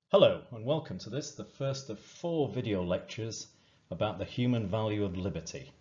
Hello and welcome to this, the first of 4 video lectures about the human value of liberty.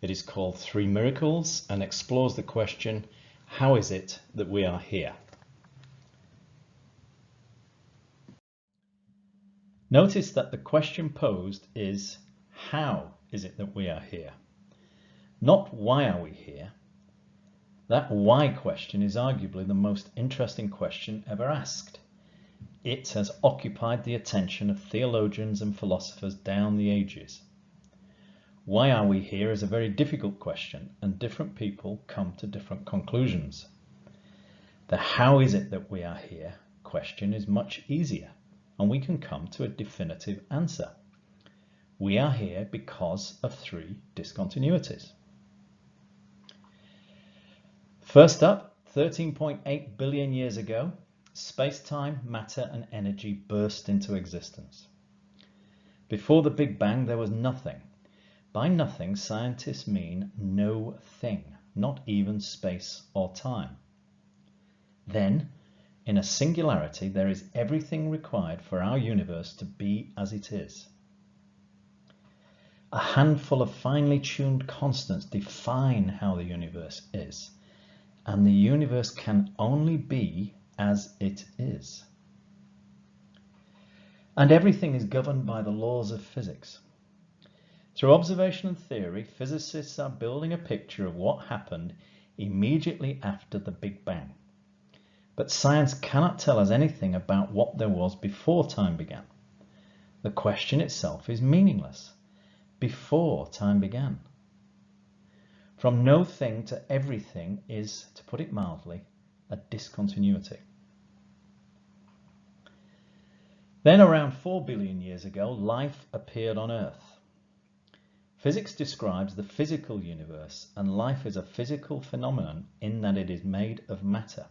It is called 3 Miracles and explores the question, how is it that we are here? Notice that the question posed is, how is it that we are here? Not why are we here? That why question is arguably the most interesting question ever asked. It has occupied the attention of theologians and philosophers down the ages. Why are we here is a very difficult question, and different people come to different conclusions. The how is it that we are here question is much easier, and we can come to a definitive answer. We are here because of 3 discontinuities. First up, 13.8 billion years ago, space-time, matter and energy burst into existence. Before the Big Bang there was nothing. By nothing, scientists mean no thing, not even space or time. Then, in a singularity, there is everything required for our universe to be as it is. A handful of finely tuned constants define how the universe is, and the universe can only be as it is. And everything is governed by the laws of physics. Through observation and theory, physicists are building a picture of what happened immediately after the Big Bang. But science cannot tell us anything about what there was before time began. The question itself is meaningless. Before time began. From no thing to everything is, to put it mildly, a discontinuity. Then around 4 billion years ago, life appeared on Earth. Physics describes the physical universe, and life is a physical phenomenon in that it is made of matter.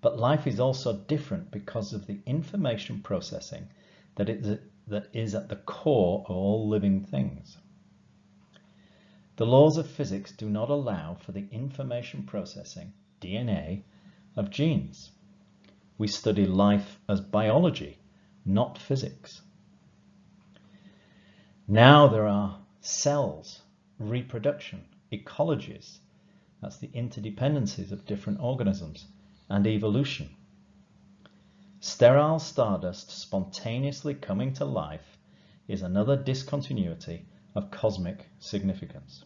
But life is also different because of the information processing that is at the core of all living things. The laws of physics do not allow for the information processing, DNA, of genes. We study life as biology, not physics. Now there are cells, reproduction, ecologies, that's the interdependencies of different organisms, and evolution. Sterile stardust spontaneously coming to life is another discontinuity of cosmic significance.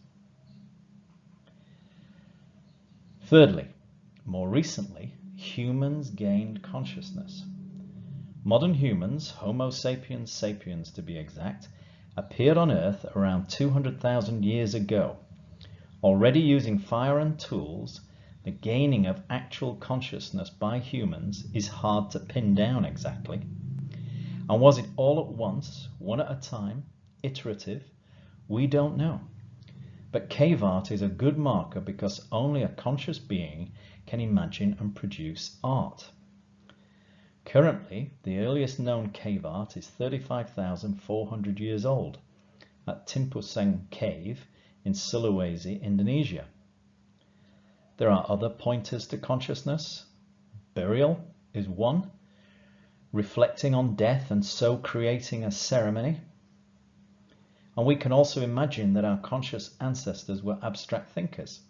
Thirdly, more recently, humans gained consciousness. Modern humans, Homo sapiens sapiens to be exact, appeared on Earth around 200,000 years ago. Already using fire and tools, the gaining of actual consciousness by humans is hard to pin down exactly. And was it all at once, one at a time, iterative? We don't know. But cave art is a good marker because only a conscious being can imagine and produce art. Currently, the earliest known cave art is 35,400 years old at Timpuseng Cave in Sulawesi, Indonesia. There are other pointers to consciousness. Burial is one, reflecting on death and so creating a ceremony. And we can also imagine that our conscious ancestors were abstract thinkers,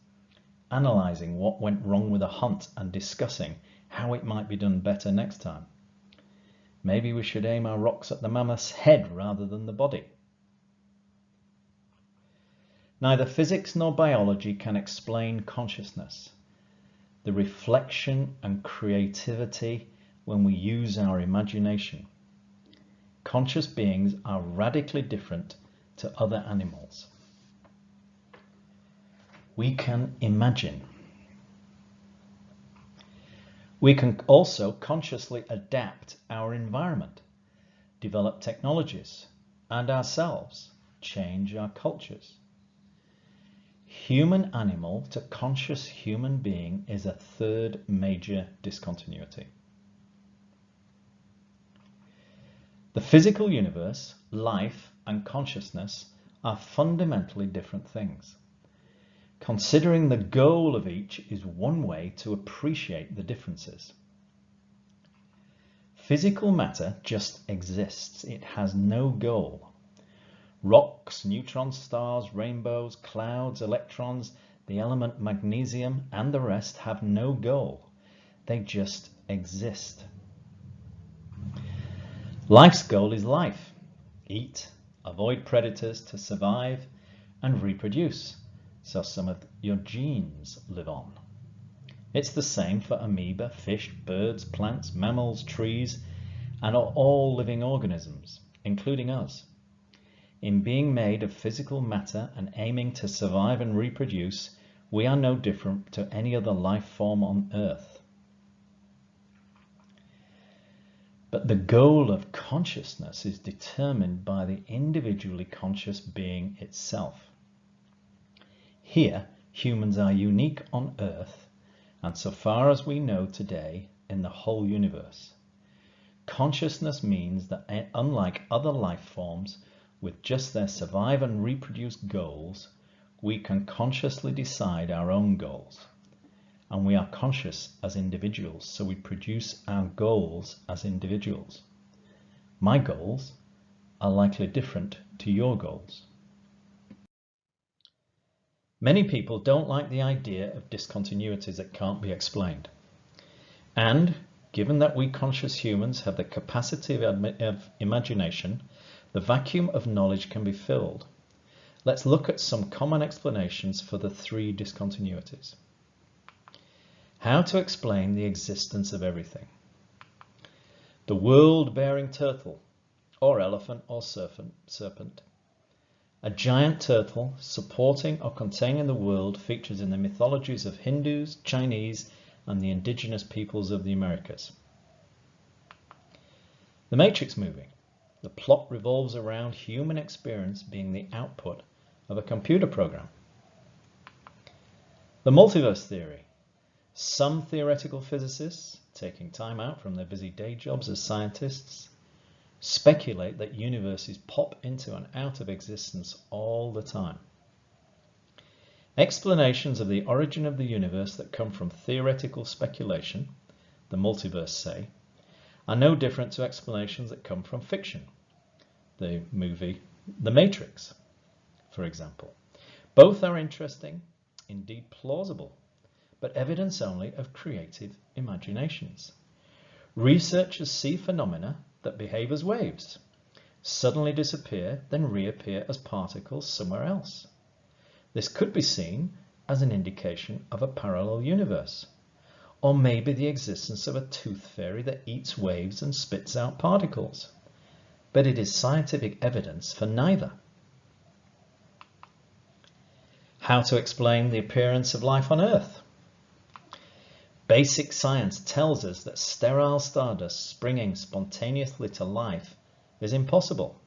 analysing what went wrong with a hunt and discussing how it might be done better next time. Maybe we should aim our rocks at the mammoth's head rather than the body. Neither physics nor biology can explain consciousness, the reflection and creativity when we use our imagination. Conscious beings are radically different to other animals. We can imagine. We can also consciously adapt our environment, develop technologies, and ourselves, change our cultures. Human animal to conscious human being is a third major discontinuity. The physical universe, life, and consciousness are fundamentally different things. Considering the goal of each is one way to appreciate the differences. Physical matter just exists. It has no goal. Rocks, neutron stars, rainbows, clouds, electrons, the element magnesium, and the rest have no goal. They just exist. Life's goal is life. Eat, avoid predators to survive, and reproduce, so some of your genes live on. It's the same for amoeba, fish, birds, plants, mammals, trees, and all living organisms, including us. In being made of physical matter and aiming to survive and reproduce, we are no different to any other life form on Earth. But the goal of consciousness is determined by the individually conscious being itself. Here, humans are unique on Earth, and so far as we know today, in the whole universe. Consciousness means that unlike other life forms, with just their survive and reproduce goals, we can consciously decide our own goals. And we are conscious as individuals, so we produce our goals as individuals. My goals are likely different to your goals. Many people don't like the idea of discontinuities that can't be explained. And given that we conscious humans have the capacity of imagination, the vacuum of knowledge can be filled. Let's look at some common explanations for the three discontinuities. How to explain the existence of everything. The world-bearing turtle, or elephant or serpent. A giant turtle supporting or containing the world features in the mythologies of Hindus, Chinese, and the indigenous peoples of the Americas. The Matrix movie. The plot revolves around human experience being the output of a computer program. The Multiverse Theory. Some theoretical physicists, taking time out from their busy day jobs as scientists, speculate that universes pop into and out of existence all the time. Explanations of the origin of the universe that come from theoretical speculation, the multiverse say, are no different to explanations that come from fiction, the movie The Matrix, for example. Both are interesting, indeed plausible, but evidence only of creative imaginations. Researchers see phenomena that behave as waves, suddenly disappear, then reappear as particles somewhere else. This could be seen as an indication of a parallel universe, or maybe the existence of a tooth fairy that eats waves and spits out particles. But it is scientific evidence for neither. How to explain the appearance of life on Earth? Basic science tells us that sterile stardust springing spontaneously to life is impossible.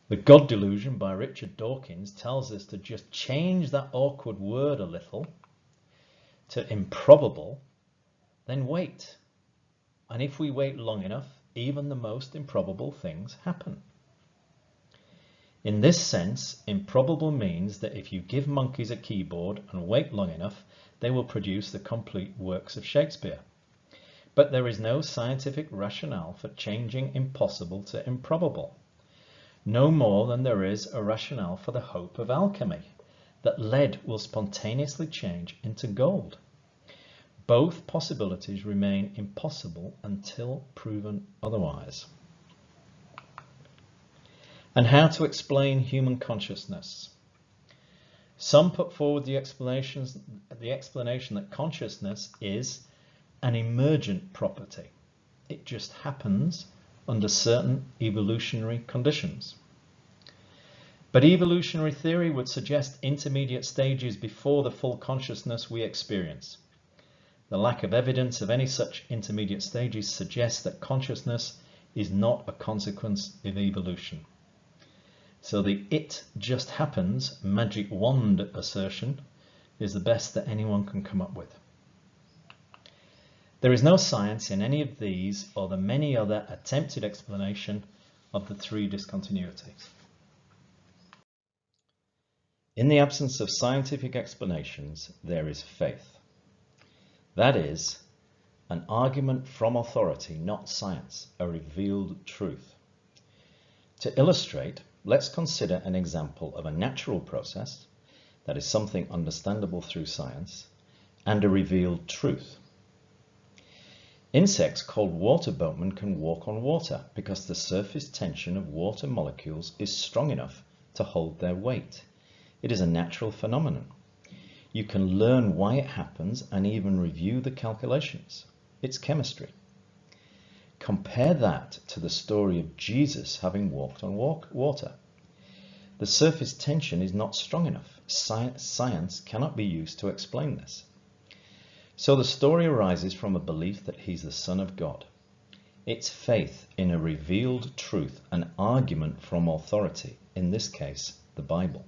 The God Delusion by Richard Dawkins tells us to just change that awkward word a little to improbable, then wait. And if we wait long enough, even the most improbable things happen. In this sense, improbable means that if you give monkeys a keyboard and wait long enough, they will produce the complete works of Shakespeare. But there is no scientific rationale for changing impossible to improbable. No more than there is a rationale for the hope of alchemy, that lead will spontaneously change into gold. Both possibilities remain impossible until proven otherwise. And how to explain human consciousness? Some put forward the explanation that consciousness is an emergent property. It just happens under certain evolutionary conditions. But evolutionary theory would suggest intermediate stages before the full consciousness we experience. The lack of evidence of any such intermediate stages suggests that consciousness is not a consequence of evolution. So the "it just happens" magic wand assertion is the best that anyone can come up with. There is no science in any of these or the many other attempted explanation of the three discontinuities. In the absence of scientific explanations, there is faith. That is, an argument from authority, not science, a revealed truth. To illustrate, let's consider an example of a natural process, that is something understandable through science, and a revealed truth. Insects called water boatmen can walk on water because the surface tension of water molecules is strong enough to hold their weight. It is a natural phenomenon. You can learn why it happens and even review the calculations. It's chemistry. Compare that to the story of Jesus having walked on water. The surface tension is not strong enough. Science cannot be used to explain this. So the story arises from a belief that he's the Son of God. It's faith in a revealed truth, an argument from authority, in this case, the Bible.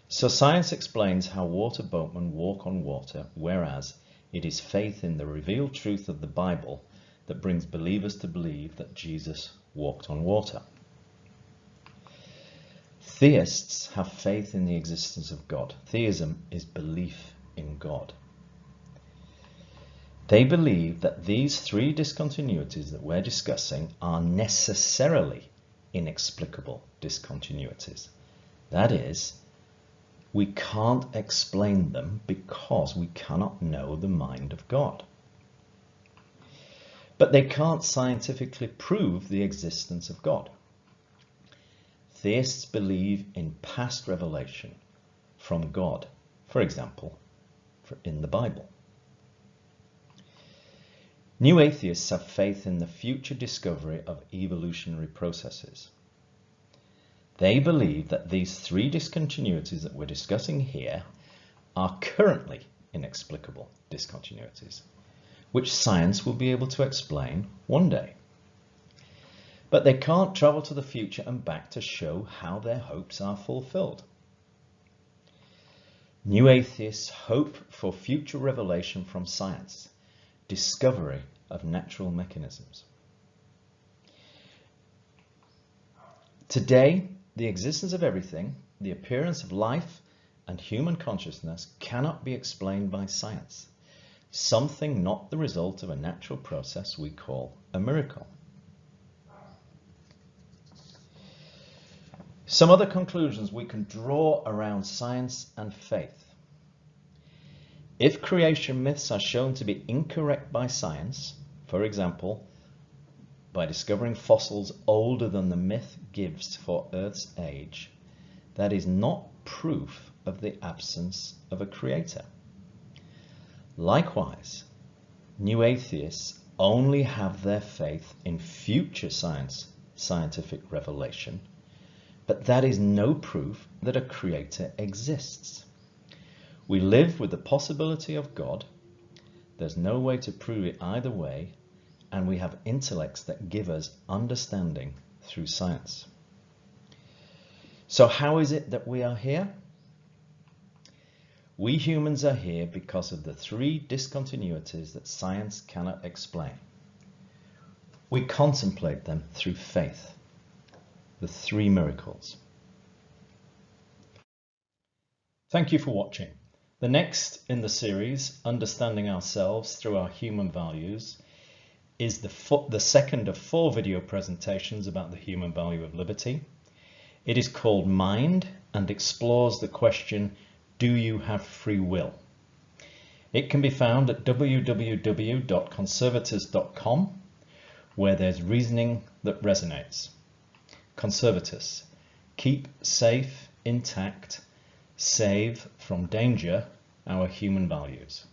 So science explains how water boatmen walk on water, whereas it is faith in the revealed truth of the Bible that brings believers to believe that Jesus walked on water. Theists have faith in the existence of God. Theism is belief in God. They believe that these three discontinuities that we're discussing are necessarily inexplicable discontinuities. That is, we can't explain them because we cannot know the mind of God. But they can't scientifically prove the existence of God. Theists believe in past revelation from God, for example, in the Bible. New atheists have faith in the future discovery of evolutionary processes. They believe that these three discontinuities that we're discussing here are currently inexplicable discontinuities, which science will be able to explain one day. But they can't travel to the future and back to show how their hopes are fulfilled. New atheists hope for future revelation from science, discovery of natural mechanisms. Today, the existence of everything, the appearance of life and human consciousness cannot be explained by science, something not the result of a natural process we call a miracle. Some other conclusions we can draw around science and faith. If creation myths are shown to be incorrect by science, for example, by discovering fossils older than the myth gives for Earth's age, that is not proof of the absence of a creator. Likewise, new atheists only have their faith in future scientific revelation, but that is no proof that a creator exists. We live with the possibility of God. There's no way to prove it either way, and we have intellects that give us understanding through science. So how is it that we are here? We humans are here because of the three discontinuities that science cannot explain. We contemplate them through faith, the three miracles. Thank you for watching. The next in the series, Understanding Ourselves Through Our Human Values, is the second of 4 video presentations about the human value of liberty. It is called Mind and explores the question, do you have free will? It can be found at www.conservatus.com, where there's reasoning that resonates. Conservatus, keep safe, intact, save from danger our human values.